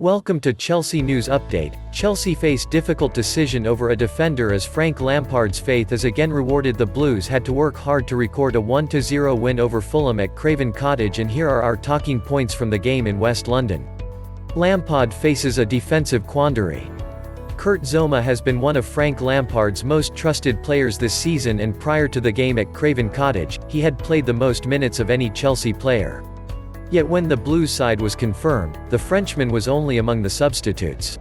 Welcome to Chelsea News Update. Chelsea face difficult decision over a defender as Frank Lampard's faith is again rewarded. The Blues had to work hard to record a 1-0 win over Fulham at Craven Cottage, and here are our talking points from the game in West London. Lampard faces a defensive quandary. Kurt Zouma has been one of Frank Lampard's most trusted players this season, and prior to the game at Craven Cottage, he had played the most minutes of any Chelsea player. Yet when the Blues side was confirmed, the Frenchman was only among the substitutes.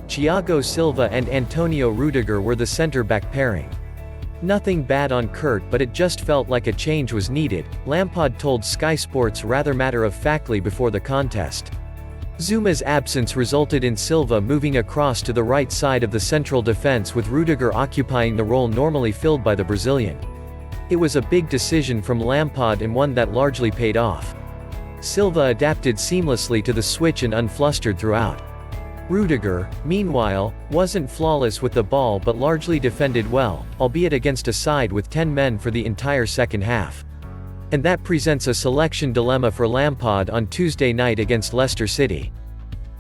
Thiago Silva and Antonio Rudiger were the centre-back pairing. Nothing bad on Kurt, but it just felt like a change was needed, Lampard told Sky Sports rather matter-of-factly before the contest. Zouma's absence resulted in Silva moving across to the right side of the central defence, with Rudiger occupying the role normally filled by the Brazilian. It was a big decision from Lampard and one that largely paid off. Silva adapted seamlessly to the switch and unflustered throughout. Rudiger, meanwhile, wasn't flawless with the ball but largely defended well, albeit against a side with 10 men for the entire second half. And that presents a selection dilemma for Lampard on Tuesday night against Leicester City.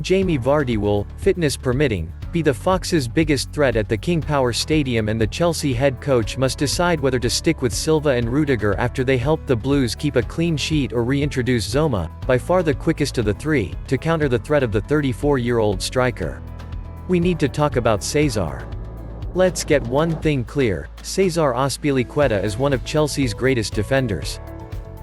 Jamie Vardy will, fitness permitting, be the Foxes' biggest threat at the King Power Stadium, and the Chelsea head coach must decide whether to stick with Silva and Rudiger after they helped the Blues keep a clean sheet, or reintroduce Zouma, by far the quickest of the three, to counter the threat of the 34-year-old striker. We need to talk about Cesar. Let's get one thing clear: Cesar Azpilicueta is one of Chelsea's greatest defenders.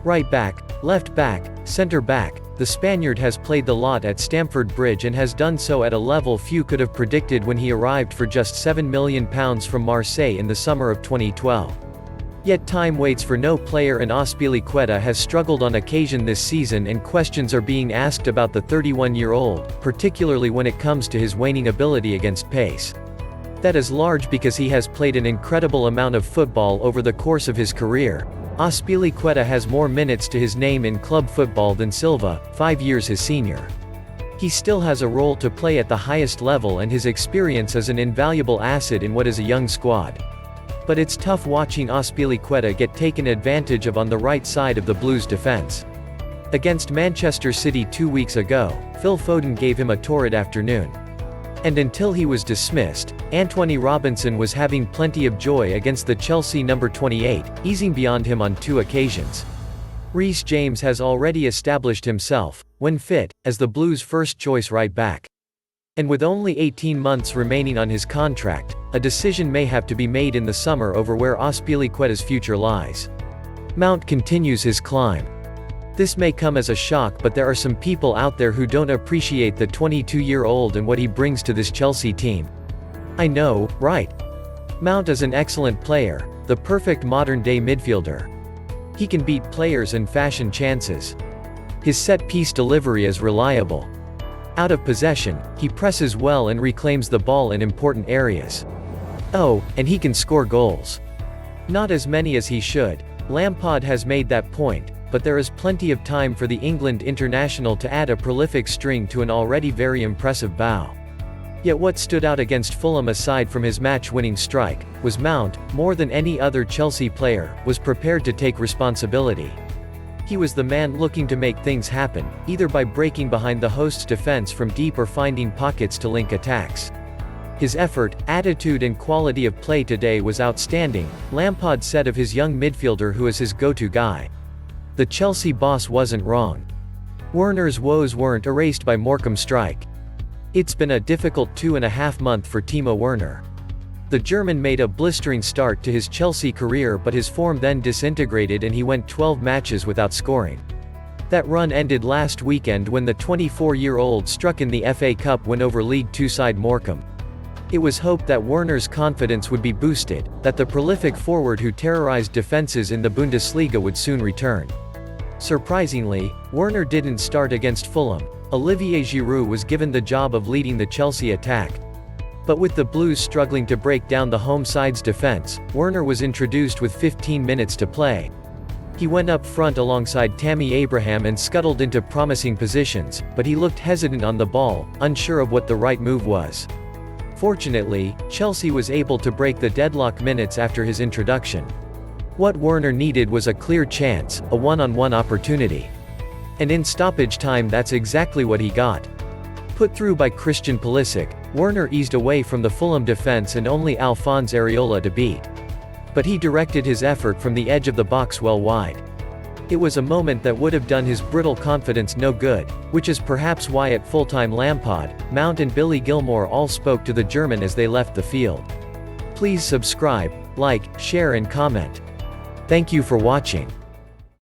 Right back, left back, centre back, the Spaniard has played the lot at Stamford Bridge and has done so at a level few could have predicted when he arrived for just £7 million from Marseille in the summer of 2012. Yet time waits for no player, and Azpilicueta has struggled on occasion this season, and questions are being asked about the 31-year-old, particularly when it comes to his waning ability against pace. That is large because he has played an incredible amount of football over the course of his career. Azpilicueta has more minutes to his name in club football than Silva, 5 years his senior. He still has a role to play at the highest level, and his experience is an invaluable asset in what is a young squad. But it's tough watching Azpilicueta get taken advantage of on the right side of the Blues' defense. Against Manchester City 2 weeks ago, Phil Foden gave him a torrid afternoon. And until he was dismissed, Antonee Robinson was having plenty of joy against the Chelsea number 28, easing beyond him on 2 occasions. Reece James has already established himself, when fit, as the Blues' first-choice right-back. And with only 18 months remaining on his contract, a decision may have to be made in the summer over where Azpilicueta's future lies. Mount continues his climb. This may come as a shock, but there are some people out there who don't appreciate the 22-year-old and what he brings to this Chelsea team. I know, right? Mount is an excellent player, the perfect modern-day midfielder. He can beat players and fashion chances. His set-piece delivery is reliable. Out of possession, he presses well and reclaims the ball in important areas. Oh, and he can score goals. Not as many as he should. Lampard has made that point, but there is plenty of time for the England international to add a prolific string to an already very impressive bow. Yet what stood out against Fulham, aside from his match-winning strike, was Mount, more than any other Chelsea player, was prepared to take responsibility. He was the man looking to make things happen, either by breaking behind the host's defense from deep or finding pockets to link attacks. His effort, attitude and quality of play today was outstanding, Lampard said of his young midfielder who is his go-to guy. The Chelsea boss wasn't wrong. Werner's woes weren't erased by Morecambe's strike. It's been a difficult 2.5 months for Timo Werner. The German made a blistering start to his Chelsea career, but his form then disintegrated and he went 12 matches without scoring. That run ended last weekend when the 24-year-old struck in the FA Cup win over League Two side Morecambe. It was hoped that Werner's confidence would be boosted, that the prolific forward who terrorized defenses in the Bundesliga would soon return. Surprisingly, Werner didn't start against Fulham. Olivier Giroud was given the job of leading the Chelsea attack. But with the Blues struggling to break down the home side's defense, Werner was introduced with 15 minutes to play. He went up front alongside Tammy Abraham and scuttled into promising positions, but he looked hesitant on the ball, unsure of what the right move was. Fortunately, Chelsea was able to break the deadlock minutes after his introduction. What Werner needed was a clear chance, a one-on-one opportunity. And in stoppage time, that's exactly what he got. Put through by Christian Pulisic, Werner eased away from the Fulham defence and only Alphonse Areola to beat. But he directed his effort from the edge of the box well wide. It was a moment that would have done his brittle confidence no good, which is perhaps why at full-time Lampard, Mount and Billy Gilmour all spoke to the German as they left the field. Please subscribe, like, share and comment. Thank you for watching.